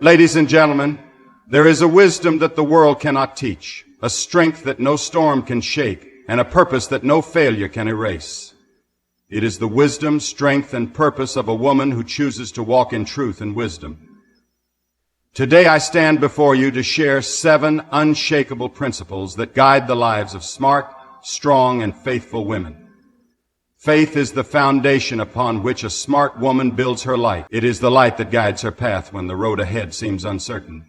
Ladies and gentlemen, there is a wisdom that the world cannot teach, a strength that no storm can shake, and a purpose that no failure can erase. It is the wisdom, strength, and purpose of a woman who chooses to walk in truth and wisdom. Today I stand before you to share 7 unshakable principles that guide the lives of smart, strong, and faithful women. Faith is the foundation upon which a smart woman builds her life. It is the light that guides her path when the road ahead seems uncertain.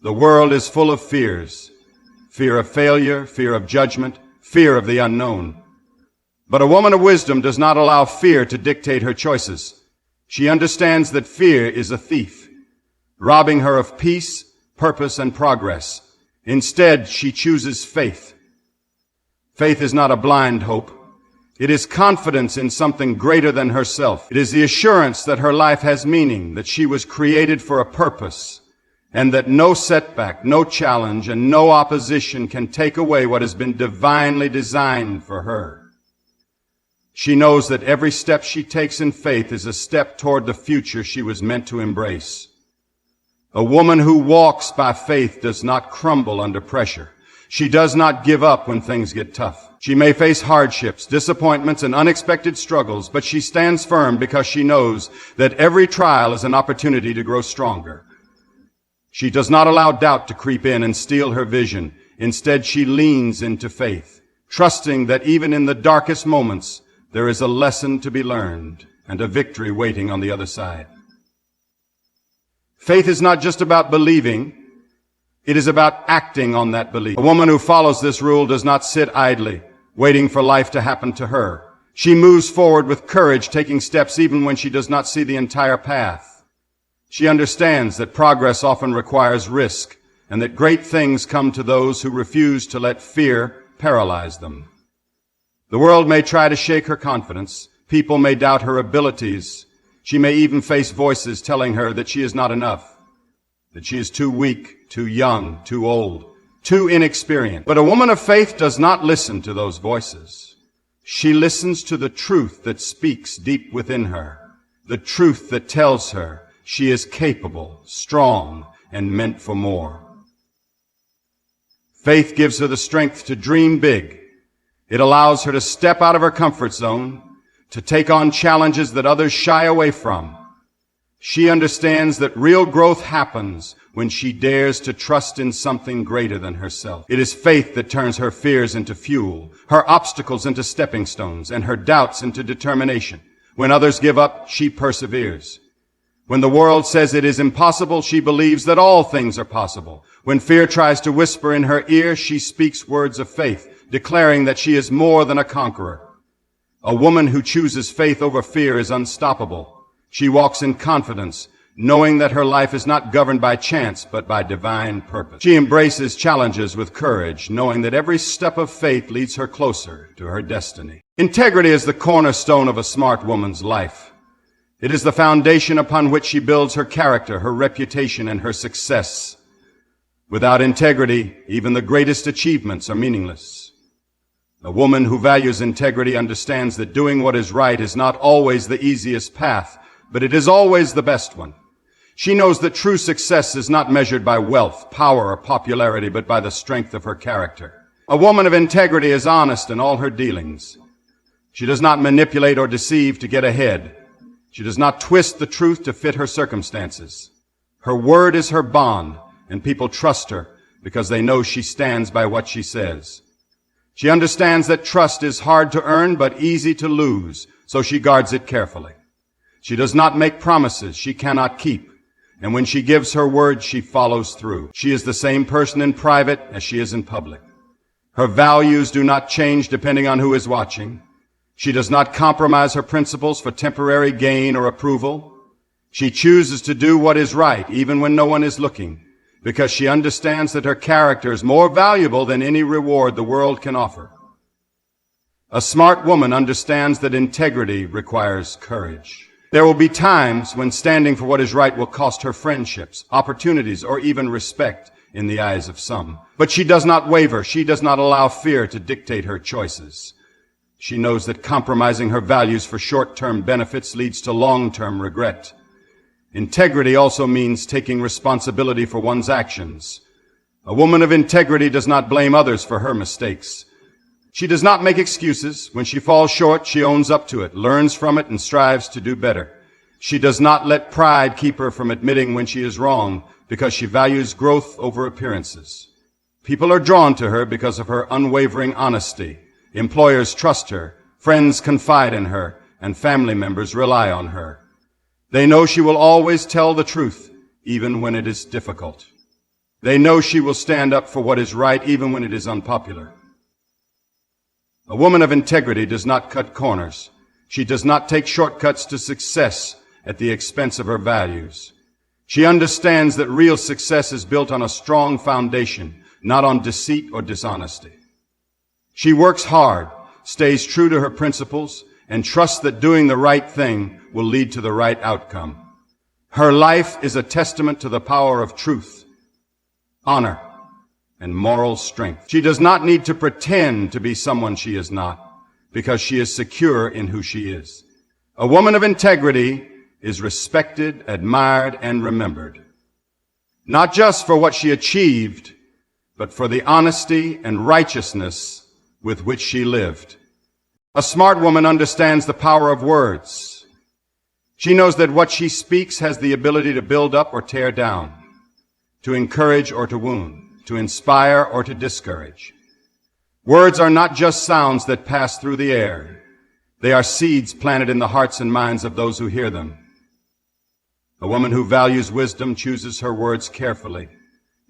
The world is full of fears. Fear of failure, fear of judgment, fear of the unknown. But a woman of wisdom does not allow fear to dictate her choices. She understands that fear is a thief, robbing her of peace, purpose, and progress. Instead, she chooses faith. Faith is not a blind hope. It is confidence in something greater than herself. It is the assurance that her life has meaning, that she was created for a purpose, and that no setback, no challenge, and no opposition can take away what has been divinely designed for her. She knows that every step she takes in faith is a step toward the future she was meant to embrace. A woman who walks by faith does not crumble under pressure. She does not give up when things get tough. She may face hardships, disappointments, and unexpected struggles, but she stands firm because she knows that every trial is an opportunity to grow stronger. She does not allow doubt to creep in and steal her vision. Instead, she leans into faith, trusting that even in the darkest moments, there is a lesson to be learned and a victory waiting on the other side. Faith is not just about believing. It is about acting on that belief. A woman who follows this rule does not sit idly, waiting for life to happen to her. She moves forward with courage, taking steps even when she does not see the entire path. She understands that progress often requires risk, and that great things come to those who refuse to let fear paralyze them. The world may try to shake her confidence. People may doubt her abilities. She may even face voices telling her that she is not enough, that she is too weak, too young, too old, too inexperienced. But a woman of faith does not listen to those voices. She listens to the truth that speaks deep within her, the truth that tells her she is capable, strong, and meant for more. Faith gives her the strength to dream big. It allows her to step out of her comfort zone, to take on challenges that others shy away from. She understands that real growth happens when she dares to trust in something greater than herself. It is faith that turns her fears into fuel, her obstacles into stepping stones, and her doubts into determination. When others give up, she perseveres. When the world says it is impossible, she believes that all things are possible. When fear tries to whisper in her ear, she speaks words of faith, declaring that she is more than a conqueror. A woman who chooses faith over fear is unstoppable. She walks in confidence, knowing that her life is not governed by chance, but by divine purpose. She embraces challenges with courage, knowing that every step of faith leads her closer to her destiny. Integrity is the cornerstone of a smart woman's life. It is the foundation upon which she builds her character, her reputation, and her success. Without integrity, even the greatest achievements are meaningless. A woman who values integrity understands that doing what is right is not always the easiest path, but it is always the best one. She knows that true success is not measured by wealth, power, or popularity, but by the strength of her character. A woman of integrity is honest in all her dealings. She does not manipulate or deceive to get ahead. She does not twist the truth to fit her circumstances. Her word is her bond, and people trust her because they know she stands by what she says. She understands that trust is hard to earn but easy to lose, so she guards it carefully. She does not make promises she cannot keep, and when she gives her word, she follows through. She is the same person in private as she is in public. Her values do not change depending on who is watching. She does not compromise her principles for temporary gain or approval. She chooses to do what is right even when no one is looking, because she understands that her character is more valuable than any reward the world can offer. A smart woman understands that integrity requires courage. There will be times when standing for what is right will cost her friendships, opportunities, or even respect in the eyes of some. But she does not waver. She does not allow fear to dictate her choices. She knows that compromising her values for short-term benefits leads to long-term regret. Integrity also means taking responsibility for one's actions. A woman of integrity does not blame others for her mistakes. She does not make excuses. When she falls short, she owns up to it, learns from it, and strives to do better. She does not let pride keep her from admitting when she is wrong, because she values growth over appearances. People are drawn to her because of her unwavering honesty. Employers trust her, friends confide in her, and family members rely on her. They know she will always tell the truth, even when it is difficult. They know she will stand up for what is right, even when it is unpopular. A woman of integrity does not cut corners. She does not take shortcuts to success at the expense of her values. She understands that real success is built on a strong foundation, not on deceit or dishonesty. She works hard, stays true to her principles, and trusts that doing the right thing will lead to the right outcome. Her life is a testament to the power of truth, honor, and moral strength. She does not need to pretend to be someone she is not, because she is secure in who she is. A woman of integrity is respected, admired, and remembered, not just for what she achieved, but for the honesty and righteousness with which she lived. A smart woman understands the power of words. She knows that what she speaks has the ability to build up or tear down, to encourage or to wound, to inspire or to discourage. Words are not just sounds that pass through the air. They are seeds planted in the hearts and minds of those who hear them. A woman who values wisdom chooses her words carefully,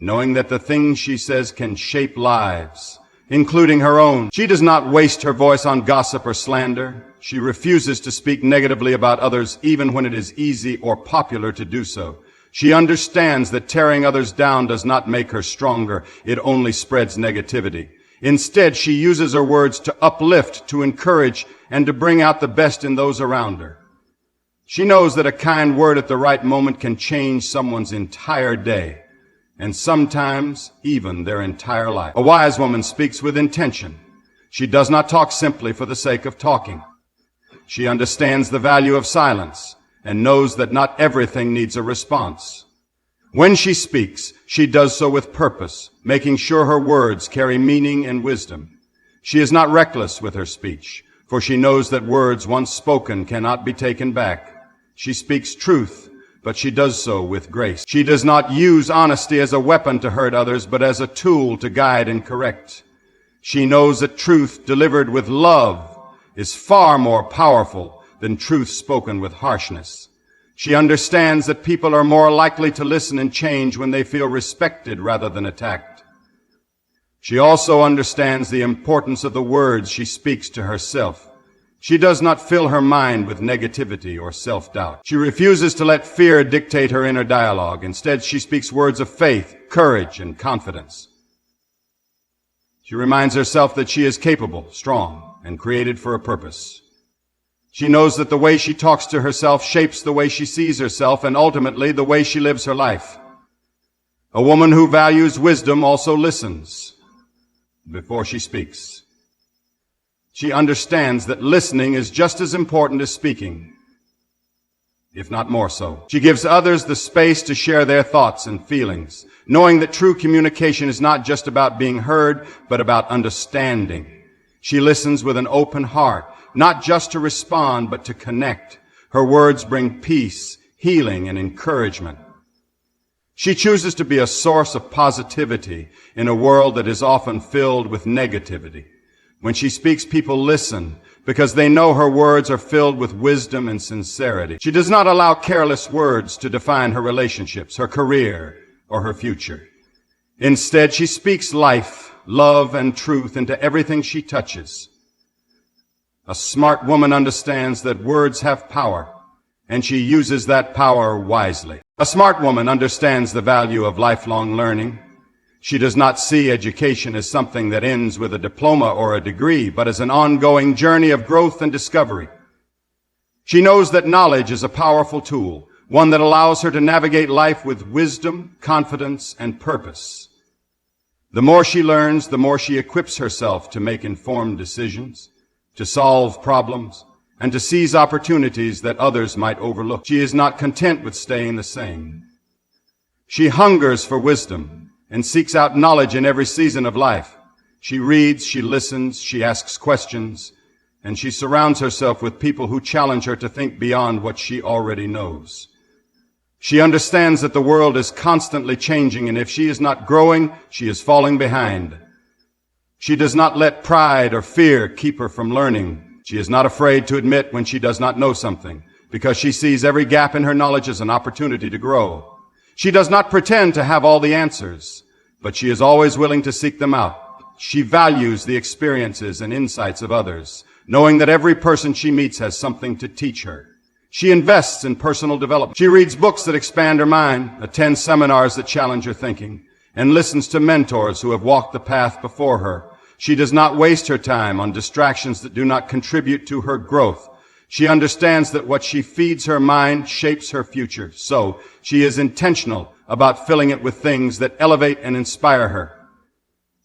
knowing that the things she says can shape lives, including her own. She does not waste her voice on gossip or slander. She refuses to speak negatively about others, even when it is easy or popular to do so. She understands that tearing others down does not make her stronger. It only spreads negativity. Instead, she uses her words to uplift, to encourage, and to bring out the best in those around her. She knows that a kind word at the right moment can change someone's entire day, and sometimes even their entire life. A wise woman speaks with intention. She does not talk simply for the sake of talking. She understands the value of silence and knows that not everything needs a response. When she speaks, she does so with purpose, making sure her words carry meaning and wisdom. She is not reckless with her speech, for she knows that words once spoken cannot be taken back. She speaks truth, but she does so with grace. She does not use honesty as a weapon to hurt others, but as a tool to guide and correct. She knows that truth delivered with love is far more powerful than truth spoken with harshness. She understands that people are more likely to listen and change when they feel respected rather than attacked. She also understands the importance of the words she speaks to herself. She does not fill her mind with negativity or self-doubt. She refuses to let fear dictate her inner dialogue. Instead, she speaks words of faith, courage, and confidence. She reminds herself that she is capable, strong, and created for a purpose. She knows that the way she talks to herself shapes the way she sees herself and ultimately the way she lives her life. A woman who values wisdom also listens before she speaks. She understands that listening is just as important as speaking, if not more so. She gives others the space to share their thoughts and feelings, knowing that true communication is not just about being heard, but about understanding. She listens with an open heart, not just to respond, but to connect. Her words bring peace, healing, and encouragement. She chooses to be a source of positivity in a world that is often filled with negativity. When she speaks, people listen because they know her words are filled with wisdom and sincerity. She does not allow careless words to define her relationships, her career, or her future. Instead, she speaks life, love, and truth into everything she touches. A smart woman understands that words have power, and she uses that power wisely. A smart woman understands the value of lifelong learning. She does not see education as something that ends with a diploma or a degree, but as an ongoing journey of growth and discovery. She knows that knowledge is a powerful tool, one that allows her to navigate life with wisdom, confidence, and purpose. The more she learns, the more she equips herself to make informed decisions, to solve problems, and to seize opportunities that others might overlook. She is not content with staying the same. She hungers for wisdom and seeks out knowledge in every season of life. She reads, she listens, she asks questions, and she surrounds herself with people who challenge her to think beyond what she already knows. She understands that the world is constantly changing, and if she is not growing, she is falling behind. She does not let pride or fear keep her from learning. She is not afraid to admit when she does not know something, because she sees every gap in her knowledge as an opportunity to grow. She does not pretend to have all the answers, but she is always willing to seek them out. She values the experiences and insights of others, knowing that every person she meets has something to teach her. She invests in personal development. She reads books that expand her mind, attends seminars that challenge her thinking, and listens to mentors who have walked the path before her. She does not waste her time on distractions that do not contribute to her growth. She understands that what she feeds her mind shapes her future. So she is intentional about filling it with things that elevate and inspire her.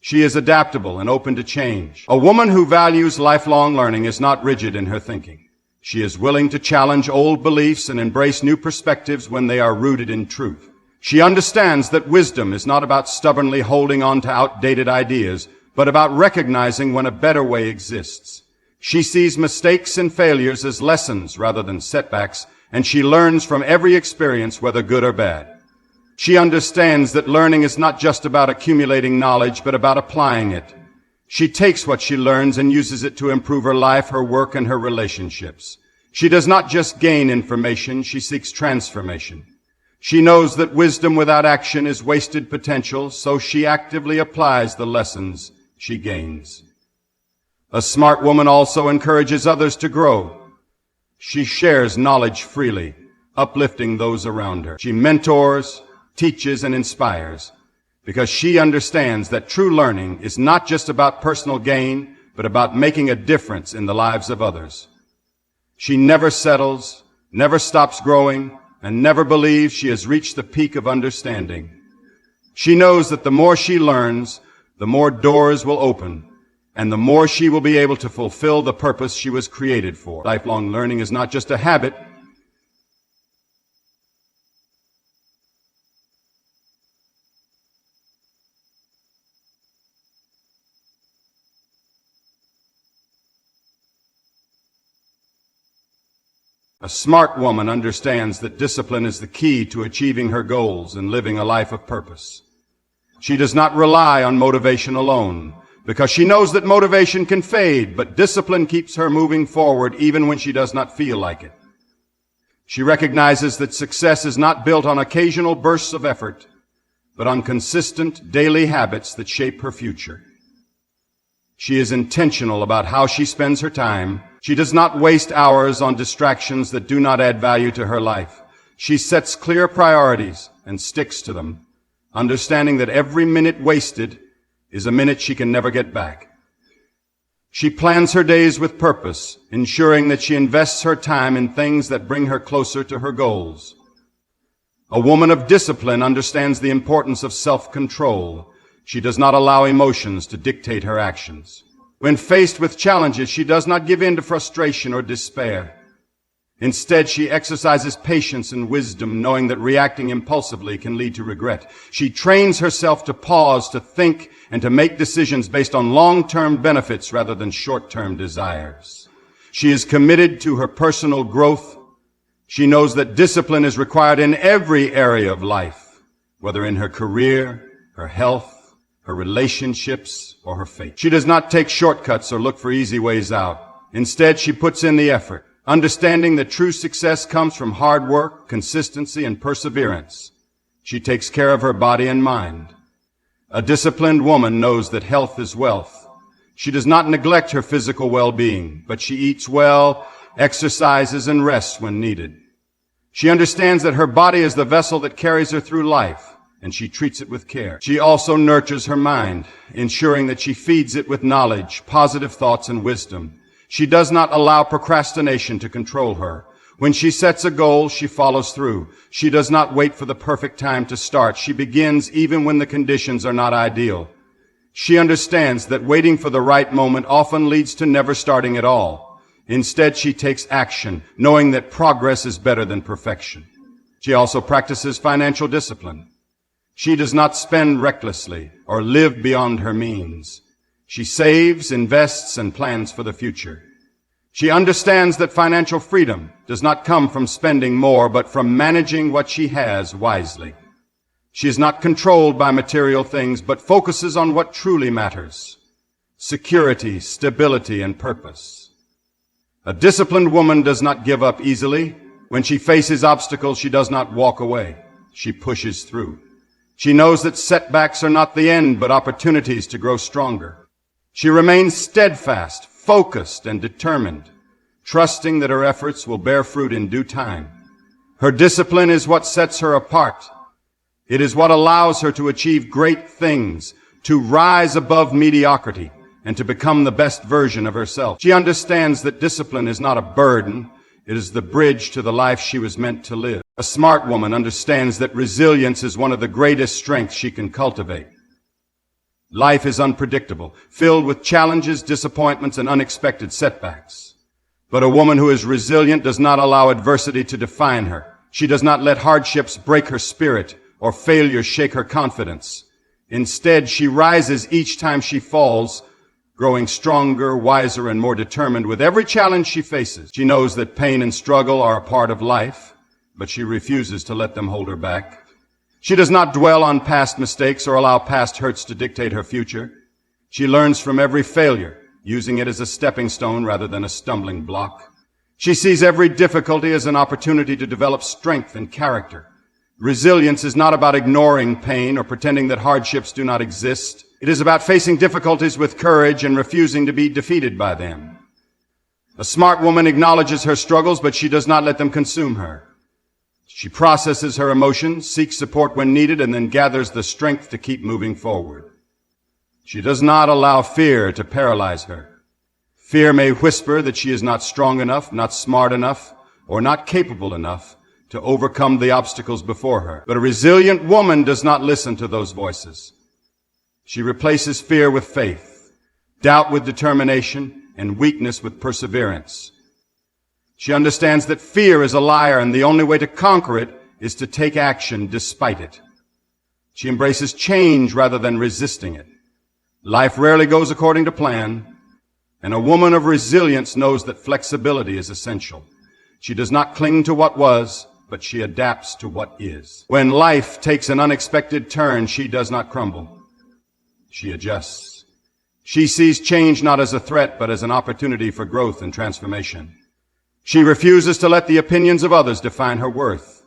She is adaptable and open to change. A woman who values lifelong learning is not rigid in her thinking. She is willing to challenge old beliefs and embrace new perspectives when they are rooted in truth. She understands that wisdom is not about stubbornly holding on to outdated ideas, but about recognizing when a better way exists. She sees mistakes and failures as lessons rather than setbacks, and she learns from every experience, whether good or bad. She understands that learning is not just about accumulating knowledge, but about applying it. She takes what she learns and uses it to improve her life, her work, and her relationships. She does not just gain information, she seeks transformation. She knows that wisdom without action is wasted potential, so she actively applies the lessons she gains. A smart woman also encourages others to grow. She shares knowledge freely, uplifting those around her. She mentors, teaches, and inspires, because she understands that true learning is not just about personal gain, but about making a difference in the lives of others. She never settles, never stops growing, and never believes she has reached the peak of understanding. She knows that the more she learns, the more doors will open, and the more she will be able to fulfill the purpose she was created for. Lifelong learning is not just a habit. A smart woman understands that discipline is the key to achieving her goals and living a life of purpose. She does not rely on motivation alone, because she knows that motivation can fade, but discipline keeps her moving forward even when she does not feel like it. She recognizes that success is not built on occasional bursts of effort, but on consistent daily habits that shape her future. She is intentional about how she spends her time. She does not waste hours on distractions that do not add value to her life. She sets clear priorities and sticks to them, understanding that every minute wasted is a minute she can never get back. She plans her days with purpose, ensuring that she invests her time in things that bring her closer to her goals. A woman of discipline understands the importance of self-control. She does not allow emotions to dictate her actions. When faced with challenges, she does not give in to frustration or despair. Instead, she exercises patience and wisdom, knowing that reacting impulsively can lead to regret. She trains herself to pause, to think, and to make decisions based on long-term benefits rather than short-term desires. She is committed to her personal growth. She knows that discipline is required in every area of life, whether in her career, her health, her relationships, or her faith. She does not take shortcuts or look for easy ways out. Instead, she puts in the effort, understanding that true success comes from hard work, consistency, and perseverance. She takes care of her body and mind. A disciplined woman knows that health is wealth. She does not neglect her physical well-being, but she eats well, exercises, and rests when needed. She understands that her body is the vessel that carries her through life, and she treats it with care. She also nurtures her mind, ensuring that she feeds it with knowledge, positive thoughts, and wisdom. She does not allow procrastination to control her. When she sets a goal, she follows through. She does not wait for the perfect time to start. She begins even when the conditions are not ideal. She understands that waiting for the right moment often leads to never starting at all. Instead, she takes action, knowing that progress is better than perfection. She also practices financial discipline. She does not spend recklessly or live beyond her means. She saves, invests, and plans for the future. She understands that financial freedom does not come from spending more, but from managing what she has wisely. She is not controlled by material things, but focuses on what truly matters: security, stability, and purpose. A disciplined woman does not give up easily. When she faces obstacles, she does not walk away. She pushes through. She knows that setbacks are not the end, but opportunities to grow stronger. She remains steadfast, focused, and determined, trusting that her efforts will bear fruit in due time. Her discipline is what sets her apart. It is what allows her to achieve great things, to rise above mediocrity, and to become the best version of herself. She understands that discipline is not a burden. It is the bridge to the life she was meant to live. A smart woman understands that resilience is one of the greatest strengths she can cultivate. Life is unpredictable, filled with challenges, disappointments, and unexpected setbacks. But a woman who is resilient does not allow adversity to define her. She does not let hardships break her spirit or failure shake her confidence. Instead, she rises each time she falls, growing stronger, wiser, and more determined with every challenge she faces. She knows that pain and struggle are a part of life, but she refuses to let them hold her back. She does not dwell on past mistakes or allow past hurts to dictate her future. She learns from every failure, using it as a stepping stone rather than a stumbling block. She sees every difficulty as an opportunity to develop strength and character. Resilience is not about ignoring pain or pretending that hardships do not exist. It is about facing difficulties with courage and refusing to be defeated by them. A smart woman acknowledges her struggles, but she does not let them consume her. She processes her emotions, seeks support when needed, and then gathers the strength to keep moving forward. She does not allow fear to paralyze her. Fear may whisper that she is not strong enough, not smart enough, or not capable enough to overcome the obstacles before her. But a resilient woman does not listen to those voices. She replaces fear with faith, doubt with determination, and weakness with perseverance. She understands that fear is a liar, and the only way to conquer it is to take action despite it. She embraces change rather than resisting it. Life rarely goes according to plan, and a woman of resilience knows that flexibility is essential. She does not cling to what was, but she adapts to what is. When life takes an unexpected turn, she does not crumble. She adjusts. She sees change not as a threat, but as an opportunity for growth and transformation. She refuses to let the opinions of others define her worth.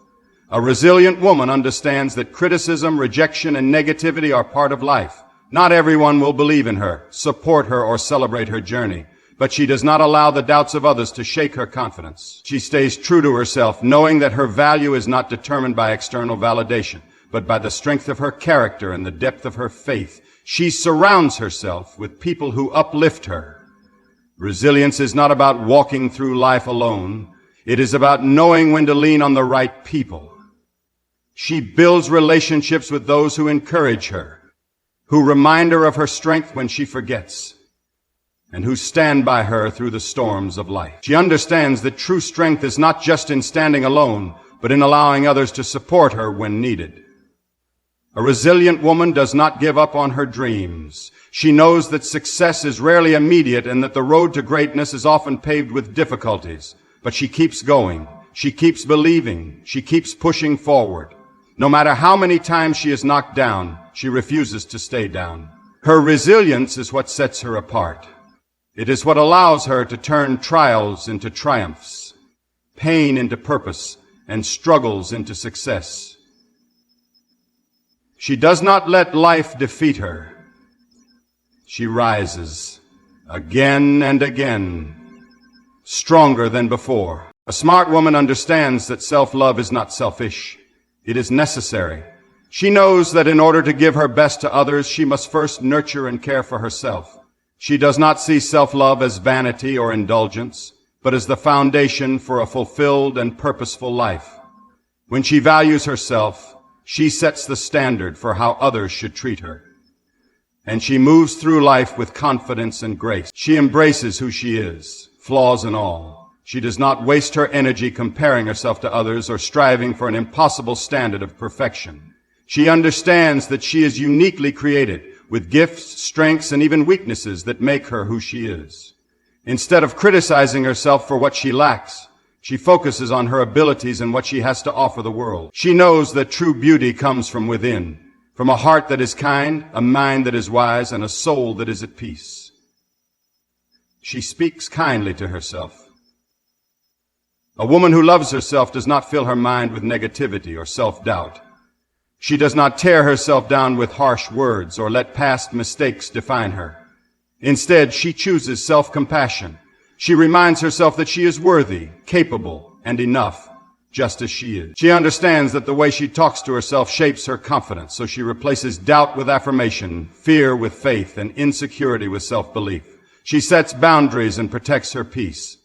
A resilient woman understands that criticism, rejection, and negativity are part of life. Not everyone will believe in her, support her, or celebrate her journey, but she does not allow the doubts of others to shake her confidence. She stays true to herself, knowing that her value is not determined by external validation, but by the strength of her character and the depth of her faith. She surrounds herself with people who uplift her. Resilience is not about walking through life alone. It is about knowing when to lean on the right people. She builds relationships with those who encourage her, who remind her of her strength when she forgets, and who stand by her through the storms of life. She understands that true strength is not just in standing alone, but in allowing others to support her when needed. A resilient woman does not give up on her dreams. She knows that success is rarely immediate and that the road to greatness is often paved with difficulties. But she keeps going. She keeps believing. She keeps pushing forward. No matter how many times she is knocked down, she refuses to stay down. Her resilience is what sets her apart. It is what allows her to turn trials into triumphs, pain into purpose, and struggles into success. She does not let life defeat her. She rises again and again, stronger than before. A smart woman understands that self-love is not selfish. It is necessary. She knows that in order to give her best to others, she must first nurture and care for herself. She does not see self-love as vanity or indulgence, but as the foundation for a fulfilled and purposeful life. When she values herself, she sets the standard for how others should treat her. And she moves through life with confidence and grace. She embraces who she is, flaws and all. She does not waste her energy comparing herself to others or striving for an impossible standard of perfection. She understands that she is uniquely created, with gifts, strengths, and even weaknesses that make her who she is. Instead of criticizing herself for what she lacks, she focuses on her abilities and what she has to offer the world. She knows that true beauty comes from within, from a heart that is kind, a mind that is wise, and a soul that is at peace. She speaks kindly to herself. A woman who loves herself does not fill her mind with negativity or self-doubt. She does not tear herself down with harsh words or let past mistakes define her. Instead, she chooses self-compassion. She reminds herself that she is worthy, capable, and enough, just as she is. She understands that the way she talks to herself shapes her confidence, so she replaces doubt with affirmation, fear with faith, and insecurity with self-belief. She sets boundaries and protects her peace.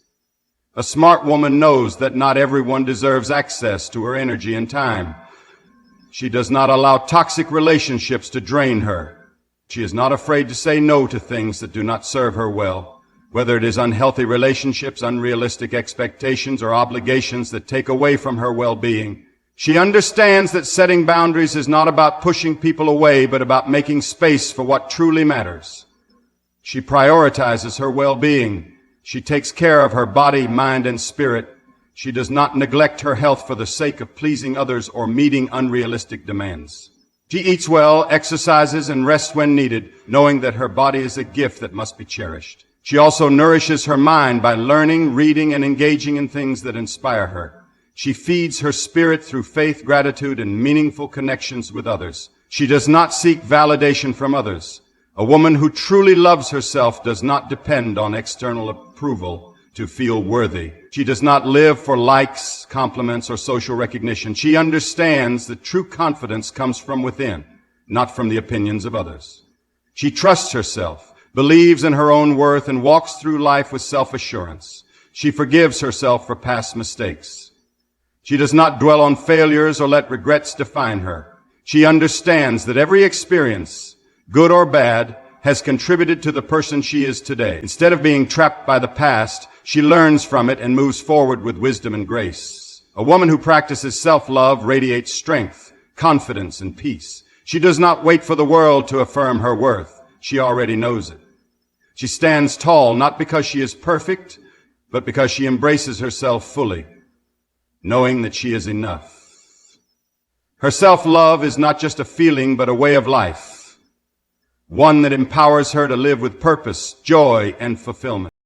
A smart woman knows that not everyone deserves access to her energy and time. She does not allow toxic relationships to drain her. She is not afraid to say no to things that do not serve her well, whether it is unhealthy relationships, unrealistic expectations, or obligations that take away from her well-being. She understands that setting boundaries is not about pushing people away, but about making space for what truly matters. She prioritizes her well-being. She takes care of her body, mind, and spirit. She does not neglect her health for the sake of pleasing others or meeting unrealistic demands. She eats well, exercises, and rests when needed, knowing that her body is a gift that must be cherished. She also nourishes her mind by learning, reading, and engaging in things that inspire her. She feeds her spirit through faith, gratitude, and meaningful connections with others. She does not seek validation from others. A woman who truly loves herself does not depend on external approval to feel worthy. She does not live for likes, compliments, or social recognition. She understands that true confidence comes from within, not from the opinions of others. She trusts herself, believes in her own worth, and walks through life with self-assurance. She forgives herself for past mistakes. She does not dwell on failures or let regrets define her. She understands that every experience, good or bad, has contributed to the person she is today. Instead of being trapped by the past, she learns from it and moves forward with wisdom and grace. A woman who practices self-love radiates strength, confidence, and peace. She does not wait for the world to affirm her worth. She already knows it. She stands tall not because she is perfect, but because she embraces herself fully, knowing that she is enough. Her self-love is not just a feeling, but a way of life, one that empowers her to live with purpose, joy, and fulfillment.